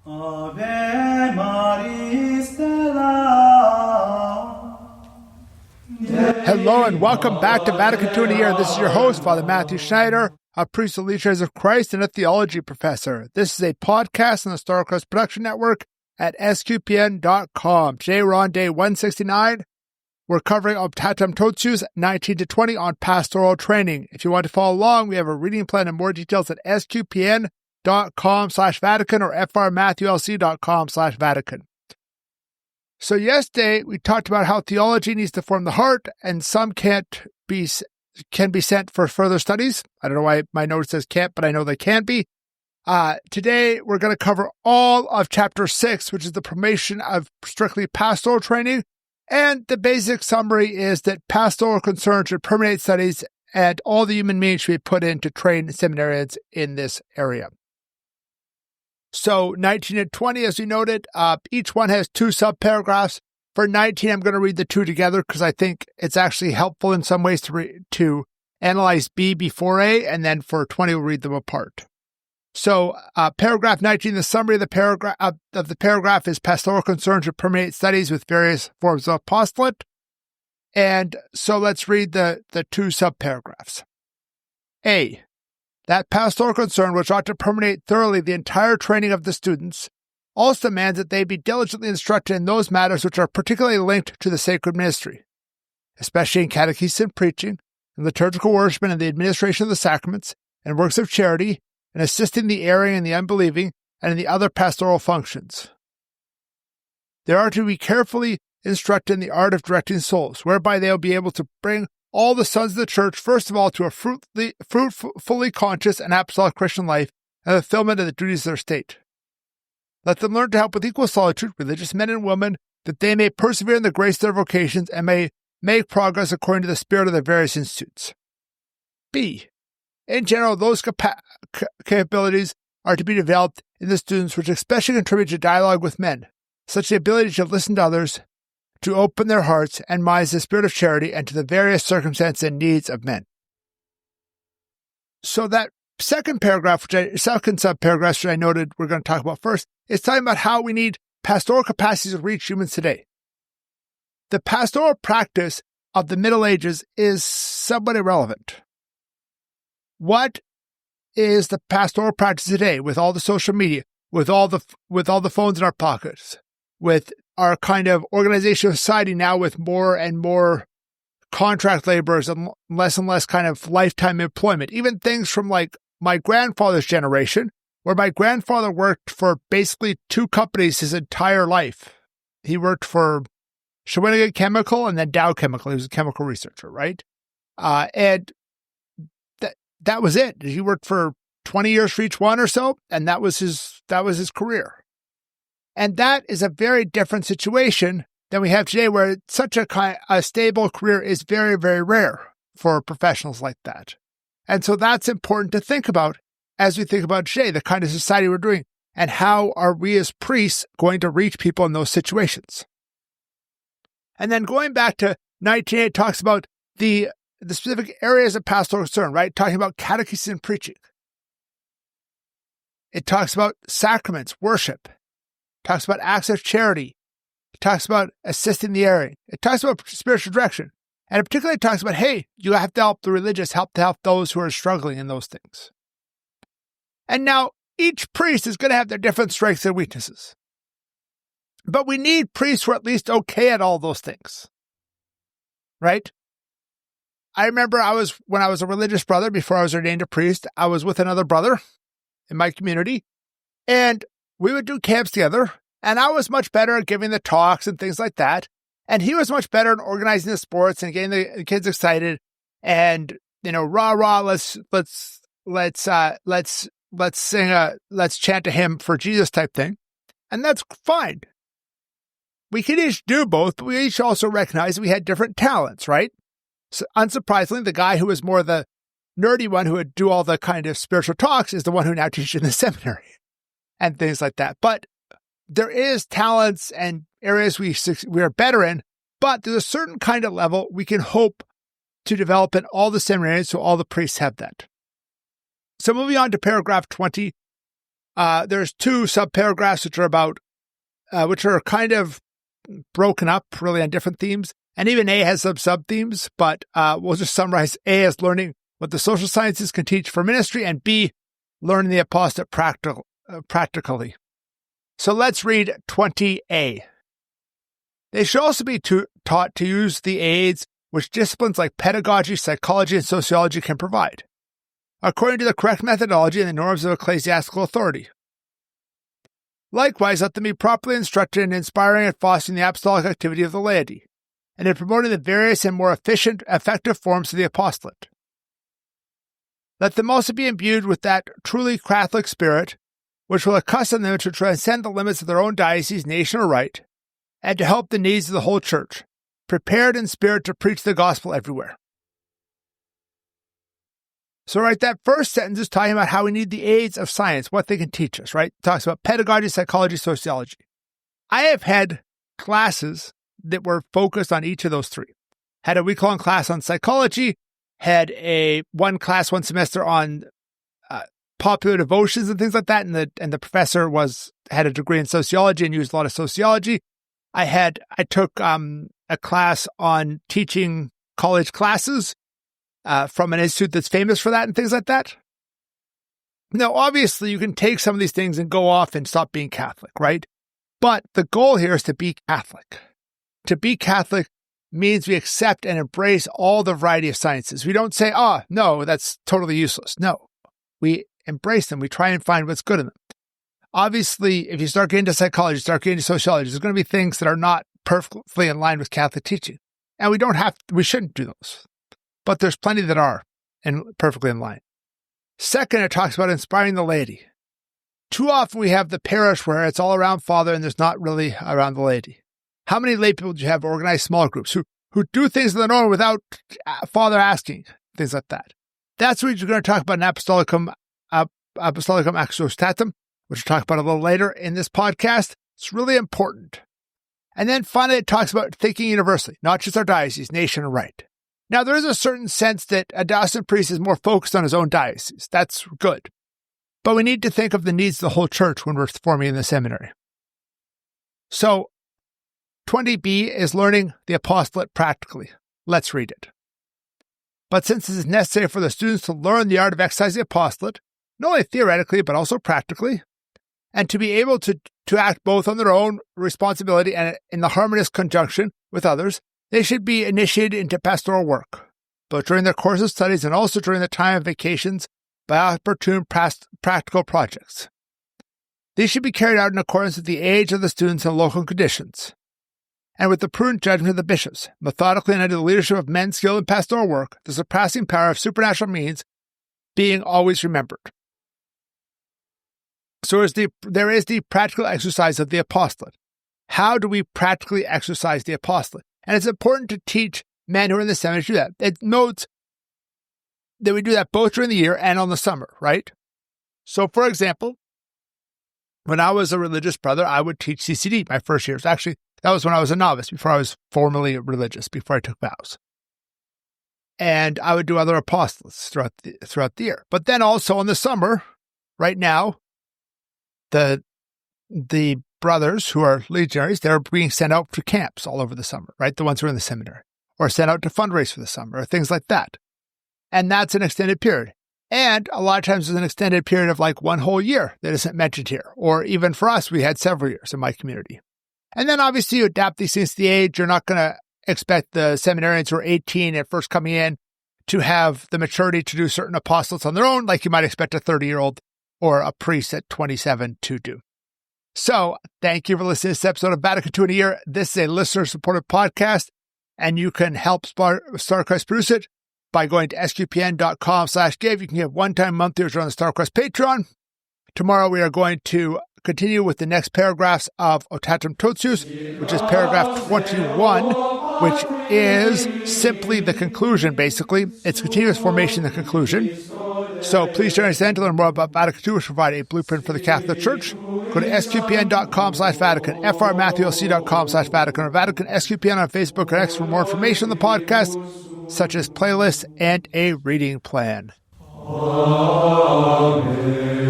Ave Maris Stella. Hello and welcome back to Vatican II in a Year. This is your host, Father Matthew Schneider, a priest of the Church of Christ and a theology professor. This is a podcast on the Star Cross Production Network at sqpn.com. Today we're on day 169. We're covering Optatum Totius 19 to 20 on pastoral training. If you want to follow along, we have a reading plan and more details at sqpn.com/Vatican or frmatthewlc.com/Vatican. So yesterday we talked about how theology needs to form the heart, and some can be sent for further studies. I don't know why my note says can't, but I know they can be. Today we're going to cover all of chapter 6, which is the promotion of strictly pastoral training. And the basic summary is that pastoral concern should permeate studies, and all the human means should be put in to train seminarians in this area. So 19 and 20, as we noted, each one has two subparagraphs. For 19, I'm going to read the two together because I think it's actually helpful in some ways to analyze B before A, and then for 20, we'll read them apart. So paragraph 19, the summary of the paragraph is pastoral concern should permeate studies with various forms of apostolate. And so let's read the two subparagraphs. A, that pastoral concern, which ought to permeate thoroughly the entire training of the students, also demands that they be diligently instructed in those matters which are particularly linked to the sacred ministry, especially in catechesis and preaching, in liturgical worship and in the administration of the sacraments, and works of charity, and assisting the erring and the unbelieving, and in the other pastoral functions. They are to be carefully instructed in the art of directing souls, whereby they will be able to bring all the sons of the Church, first of all, to a fruitfully conscious and apostolic Christian life and the fulfillment of the duties of their state. Let them learn to help with equal solitude religious men and women, that they may persevere in the grace of their vocations and may make progress according to the spirit of their various institutes. B, in general, those capabilities are to be developed in the students which especially contribute to dialogue with men, such the ability to listen to others, to open their hearts and minds to the spirit of charity and to the various circumstances and needs of men. So that second subparagraph, which I noted we're going to talk about first, is talking about how we need pastoral capacities to reach humans today. The pastoral practice of the Middle Ages is somewhat irrelevant. What is the pastoral practice today with all the social media, with all the phones in our pockets, with our kind of organizational society now with more and more contract laborers and less kind of lifetime employment, even things from like my grandfather's generation, where my grandfather worked for basically two companies his entire life. He worked for Shawinigan Chemical and then Dow Chemical. He was a chemical researcher, right? And that was it. He worked for 20 years for each one or so, and that was his career. And that is a very different situation than we have today, where such a stable career is very, very rare for professionals like that. And so that's important to think about as we think about today, the kind of society we're doing, and how are we as priests going to reach people in those situations. And then going back to 19, it talks about the specific areas of pastoral concern, right? Talking about catechesis and preaching. It talks about sacraments, worship. It talks about acts of charity. It talks about assisting the erring. It talks about spiritual direction. And it particularly talks about, hey, you have to help the religious, help those who are struggling in those things. And now each priest is going to have their different strengths and weaknesses. But we need priests who are at least okay at all those things. Right? I remember when I was a religious brother, before I was ordained a priest, I was with another brother in my community, and we would do camps together, and I was much better at giving the talks and things like that, and he was much better at organizing the sports and getting the kids excited, and rah, let's chant a hymn for Jesus type thing, and that's fine. We could each do both, but we each also recognize we had different talents, right? So unsurprisingly, the guy who was more the nerdy one who would do all the kind of spiritual talks is the one who now teaches in the seminary and things like that. But there is talents and areas we are better in, but there's a certain kind of level we can hope to develop in all the seminaries, so all the priests have that. So moving on to paragraph 20, There's two subparagraphs which are kind of broken up really on different themes. And even A has some sub-themes, but we'll just summarize A as learning what the social sciences can teach for ministry, and B, learning the apostolate practically. So let's read 20A. They should also be taught to use the aids which disciplines like pedagogy, psychology, and sociology can provide, according to the correct methodology and the norms of ecclesiastical authority. Likewise, let them be properly instructed in inspiring and fostering the apostolic activity of the laity, and in promoting the various and more efficient, effective forms of the apostolate. Let them also be imbued with that truly Catholic spirit, which will accustom them to transcend the limits of their own diocese, nation, or rite, and to help the needs of the whole Church, prepared in spirit to preach the gospel everywhere. So, right, that first sentence is talking about how we need the aids of science, what they can teach us, right? It talks about pedagogy, psychology, sociology. I have had classes that were focused on each of those three. Had a week-long class on psychology, had one class one semester on popular devotions and things like that, and the professor had a degree in sociology and used a lot of sociology. I took a class on teaching college classes from an institute that's famous for that and things like that. Now, obviously, you can take some of these things and go off and stop being Catholic, right? But the goal here is to be Catholic. To be Catholic means we accept and embrace all the variety of sciences. We don't say, no, that's totally useless. No, we embrace them. We try and find what's good in them. Obviously, if you start getting into psychology, start getting into sociology, there's going to be things that are not perfectly in line with Catholic teaching. And we shouldn't do those. But there's plenty that are perfectly in line. Second, it talks about inspiring the laity. Too often we have the parish where it's all around Father and there's not really around the laity. How many lay people do you have organized small groups who do things on their own without Father asking, things like that? That's what you're going to talk about in Apostolicum Exorcitatum, which we'll talk about a little later in this podcast. It's really important. And then finally, it talks about thinking universally, not just our diocese, nation, and rite. Now, there is a certain sense that a diocesan priest is more focused on his own diocese. That's good. But we need to think of the needs of the whole church when we're forming in the seminary. So, 20b is learning the apostolate practically. Let's read it. But since it is necessary for the students to learn the art of exercising the apostolate, not only theoretically, but also practically, and to be able to act both on their own responsibility and in the harmonious conjunction with others, they should be initiated into pastoral work, both during their course of studies and also during the time of vacations by opportune practical projects. These should be carried out in accordance with the age of the students and local conditions, and with the prudent judgment of the bishops, methodically and under the leadership of men skilled in pastoral work, the surpassing power of supernatural means being always remembered. So there is the practical exercise of the apostolate. How do we practically exercise the apostolate? And it's important to teach men who are in the seminary to do that. It notes that we do that both during the year and on the summer, right? So, for example, when I was a religious brother, I would teach CCD my first years. Actually, that was when I was a novice, before I was formally religious, before I took vows. And I would do other apostolates throughout the year. But then also in the summer, right now, the brothers who are legionaries, they're being sent out to camps all over the summer, right? The ones who are in the seminary, or sent out to fundraise for the summer, or things like that. And that's an extended period. And a lot of times there's an extended period of like one whole year that isn't mentioned here. Or even for us, we had several years in my community. And then obviously you adapt these things to the age. You're not going to expect the seminarians who are 18 at first coming in to have the maturity to do certain apostolates on their own, like you might expect a 30-year-old or a priest at 27 to do. So, thank you for listening to this episode of Vatican II in a Year. This is a listener-supported podcast, and you can help StarChrist produce it by going to sqpn.com/give. You can give one-time monthly on the StarChrist Patreon. Tomorrow we are going to continue with the next paragraphs of Otatum Totius, which is paragraph 21, which is simply the conclusion, basically. It's continuous formation, the conclusion. So please join us then to learn more about Vatican II, which provide a blueprint for the Catholic Church. Go to sqpn.com/Vatican, frmatthewlc.com/Vatican, or Vatican SQPN on Facebook or X for more information on the podcast, such as playlists and a reading plan. Amen.